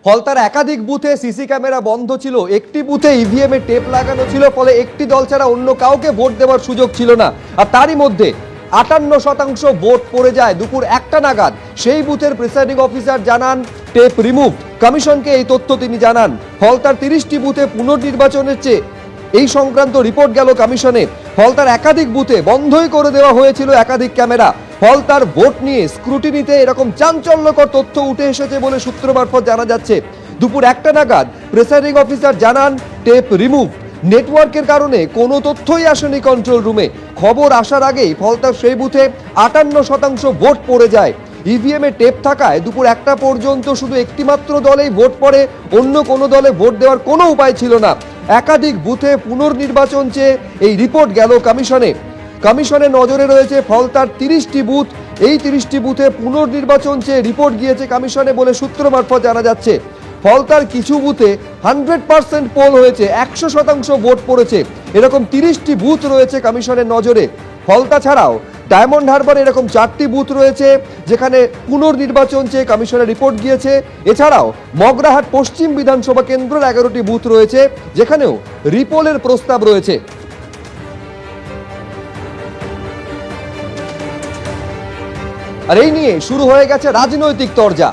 ফলতার একাধিক বুথে CC camera বন্ধ ছিল, একটি বুথে ইভিএম এ টেপ লাগানো ছিল, ফলে একটি দল ছাড়া অন্য কাউকে ভোট দেওয়ার সুযোগ ছিল না। আর তারই মধ্যে 58% ভোট পড়ে যায় দুপুর 1টা নাগাদ। সেই বুথের প্রিসাইডিং অফিসার জানান টেপ রিমুভ। কমিশনকে এই তথ্য তিনি জানান। ফলতার 30টি বুথে পুনর্নির্বাচনের চেয়ে এই সংক্রান্ত রিপোর্ট গেল কমিশনে। ফলতার একাধিক বুথে বন্ধই করে দেওয়া হয়েছিল একাধিক ক্যামেরা। ফলতার ভোট নিয়ে স্ক্রুটিনিতে এরকম চাঞ্চল্যকর তথ্য উঠে এসেছে বলে সূত্র মারফত জানা যাচ্ছে। দুপুর 1টা নাগাদ প্রিসাইডিং অফিসার জানান টেপ রিমুভ। নেটওয়ার্কের কারণে কোনো তথ্যই আসেনি কন্ট্রোল রুমে। খবর আসার আগেই ফলতার সেই বুথে 58% ভোট পড়ে যায়। ইভিএম এ টেপ থাকায় দুপুর 1টা পর্যন্ত শুধু একটিমাত্র দলেই ভোট পড়ে, অন্য কোনো দলে ভোট দেওয়ার কোনো উপায় ছিল না। একাধিক বুথে পুনর্নির্বাচন চেয়ে এই রিপোর্ট গেল কমিশনে। কমিশনের নজরে রয়েছে ফলতার 30টি বুথ। এই 30টি বুথে পুনর্নির্বাচন চেয়ে রিপোর্ট গিয়েছে কমিশনে বলে সূত্র মারফত জানা যাচ্ছে। ফলতার কিছু বুথে 100% পোল হয়েছে, 100% ভোট পড়েছে। এরকম 30টি বুথ রয়েছে কমিশনের নজরে। ফলতা ছাড়াও ডায়মন্ড হারবার এরকম 4টি বুথ রয়েছে যেখানে পুনর্নির্বাচন চেয়ে কমিশনের রিপোর্ট গিয়েছে। এছাড়াও মগরাহাট পশ্চিম বিধানসভা কেন্দ্রের 11টি বুথ রয়েছে যেখানেও রিপোলের প্রস্তাব রয়েছে। আর এই নিয়ে শুরু হয়ে গেছে রাজনৈতিক তরজা।